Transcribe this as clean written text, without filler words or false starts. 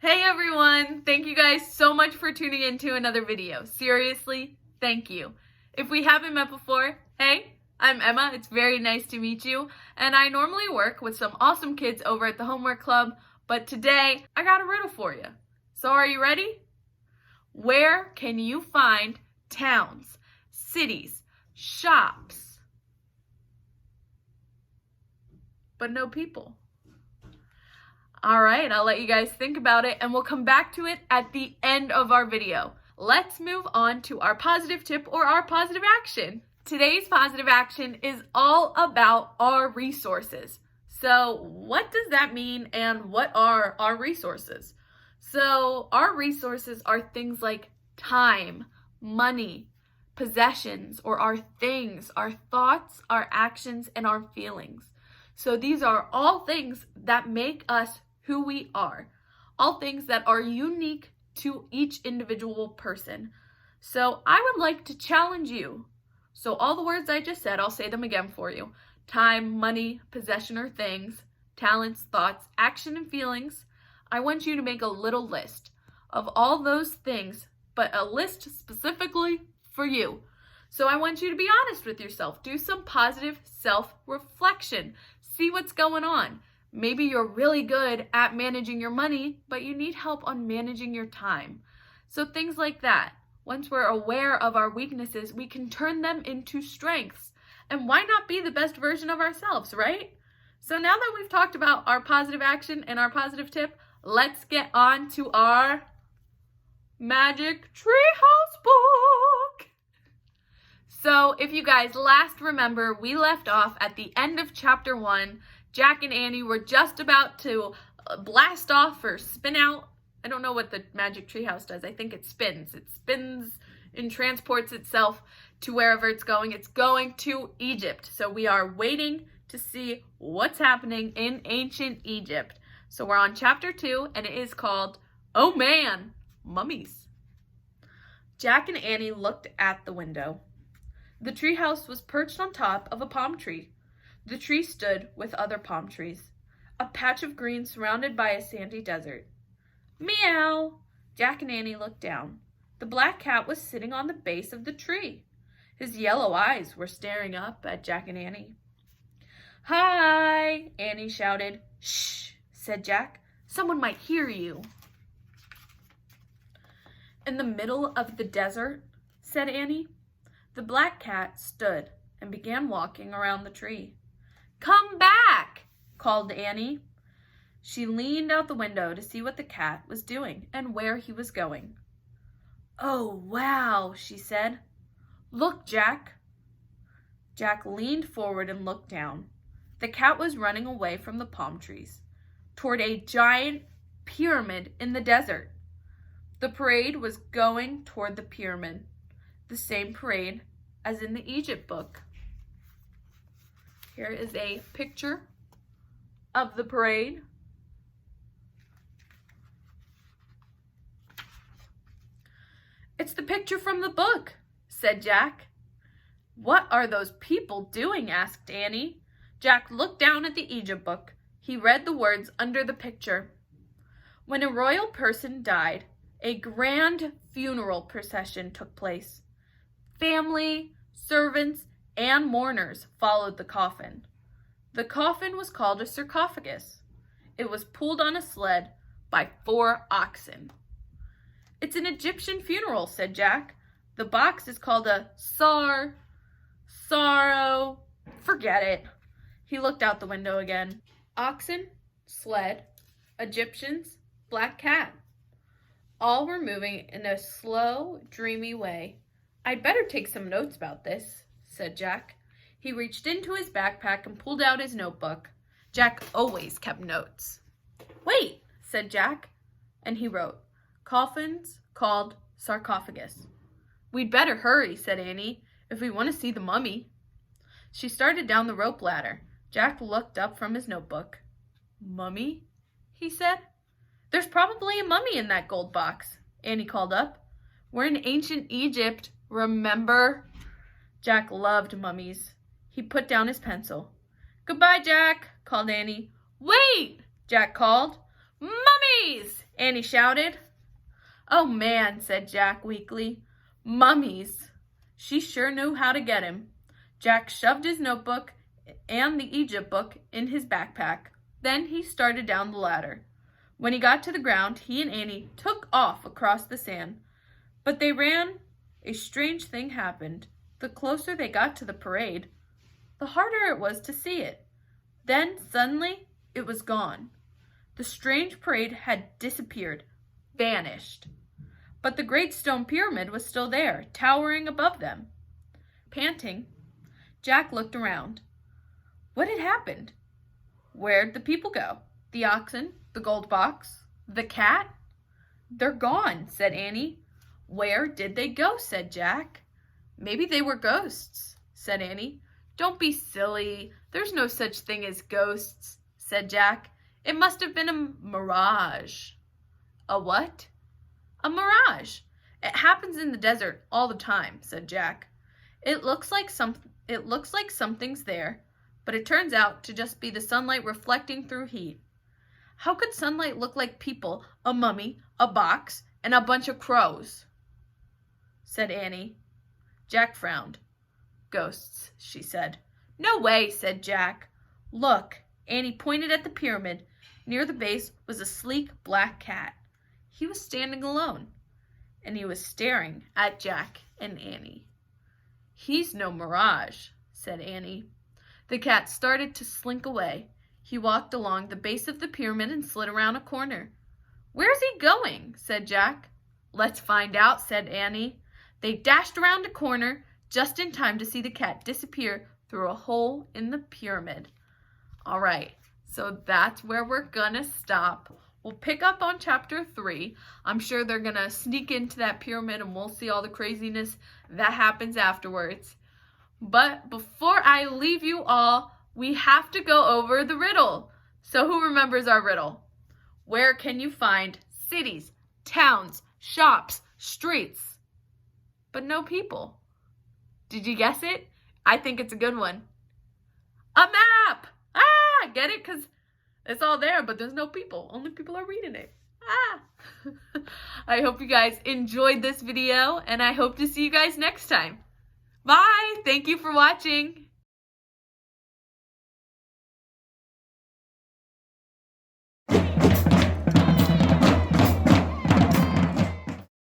Hey everyone! Thank you guys so much for tuning in to another video. Seriously, thank you. If we haven't met before, hey, I'm Emma. It's very nice to meet you. And I normally work with some awesome kids over at the Homework Club, but today I got a riddle for you. So are you ready? Where can you find towns, cities, shops, but no people? All right, I'll let you guys think about it and we'll come back to it at the end of our video. Let's move on to our positive tip or our positive action. Today's positive action is all about our resources. So what does that mean and what are our resources? So our resources are things like time, money, possessions, or our things, our thoughts, our actions, and our feelings. So these are all things that make us who we are, all things that are unique to each individual person. So I would like to challenge you. So all the words I just said, I'll say them again for you. Time, money, possession or things, talents, thoughts, action, and feelings. I want you to make a little list of all those things, but a list specifically for you. So I want you to be honest with yourself. Do some positive self-reflection. See what's going on. Maybe you're really good at managing your money, but you need help on managing your time. So things like that. Once we're aware of our weaknesses, we can turn them into strengths. And why not be the best version of ourselves, right? So now that we've talked about our positive action and our positive tip, let's get on to our Magic Treehouse book. So if you guys last remember, we left off at the end of chapter 1. Jack and Annie were just about to blast off or spin out. I don't know what the magic treehouse does. I think it spins. It spins and transports itself to wherever it's going. It's going to Egypt. So we are waiting to see what's happening in ancient Egypt. So we're on chapter 2 and it is called, Oh Man, Mummies. Jack and Annie looked at the window. The treehouse was perched on top of a palm tree. The tree stood with other palm trees, a patch of green surrounded by a sandy desert. Meow! Jack and Annie looked down. The black cat was sitting on the base of the tree. His yellow eyes were staring up at Jack and Annie. Hi! Annie shouted. Shh! Said Jack. Someone might hear you. In the middle of the desert, said Annie. The black cat stood and began walking around the tree. Come back, called Annie. She leaned out the window to see what the cat was doing and where he was going. Oh, wow, she said. Look, Jack. Jack leaned forward and looked down. The cat was running away from the palm trees toward a giant pyramid in the desert. The parade was going toward the pyramid, the same parade as in the Egypt book. Here is a picture of the parade. It's the picture from the book, said Jack. What are those people doing? Asked Annie. Jack looked down at the Egypt book. He read the words under the picture. When a royal person died, a grand funeral procession took place. Family, servants, and mourners followed the coffin. The coffin was called a sarcophagus. It was pulled on a sled by 4 oxen. It's an Egyptian funeral, said Jack. The box is called a sorrow. Forget it. He looked out the window again. Oxen, sled, Egyptians, black cat. All were moving in a slow, dreamy way. I'd better take some notes about this, said Jack. He reached into his backpack and pulled out his notebook. Jack always kept notes. Wait, said Jack, and he wrote, coffins called sarcophagus. We'd better hurry, said Annie, if we want to see the mummy. She started down the rope ladder. Jack looked up from his notebook. Mummy? He said. There's probably a mummy in that gold box, Annie called up. We're in ancient Egypt, remember? Jack loved mummies. He put down his pencil. Goodbye, Jack, called Annie. Wait, Jack called. Mummies! Annie shouted. "Oh man," said Jack weakly. "Mummies." She sure knew how to get him. Jack shoved his notebook and the Egypt book in his backpack. Then he started down the ladder. When he got to the ground, he and Annie took off across the sand. But they ran. A strange thing happened. The closer they got to the parade, the harder it was to see it. Then, suddenly, it was gone. The strange parade had disappeared, vanished. But the great stone pyramid was still there, towering above them. Panting, Jack looked around. What had happened? Where'd the people go? The oxen, the gold box, the cat? They're gone, said Annie. Where did they go? Said Jack. Maybe they were ghosts, said Annie. Don't be silly. There's no such thing as ghosts, said Jack. It must have been a mirage. A what? A mirage. It happens in the desert all the time, said Jack. It looks like something's there, but it turns out to just be the sunlight reflecting through heat. How could sunlight look like people, a mummy, a box, and a bunch of crows? Said Annie. Jack frowned. Ghosts, she said. No way, said Jack. Look, Annie pointed at the pyramid. Near the base was a sleek black cat. He was standing alone, and he was staring at Jack and Annie. He's no mirage, said Annie. The cat started to slink away. He walked along the base of the pyramid and slid around a corner. Where's he going? Said Jack. Let's find out, said Annie. They dashed around a corner just in time to see the cat disappear through a hole in the pyramid. All right, so that's where we're gonna stop. We'll pick up on chapter 3. I'm sure they're gonna sneak into that pyramid and we'll see all the craziness that happens afterwards. But before I leave you all, we have to go over the riddle. So who remembers our riddle? Where can you find cities, towns, shops, streets, but no people? Did you guess it? I think it's a good one. A map! Get it? Because it's all there, but there's no people. Only people are reading it. I hope you guys enjoyed this video, and I hope to see you guys next time. Bye! Thank you for watching.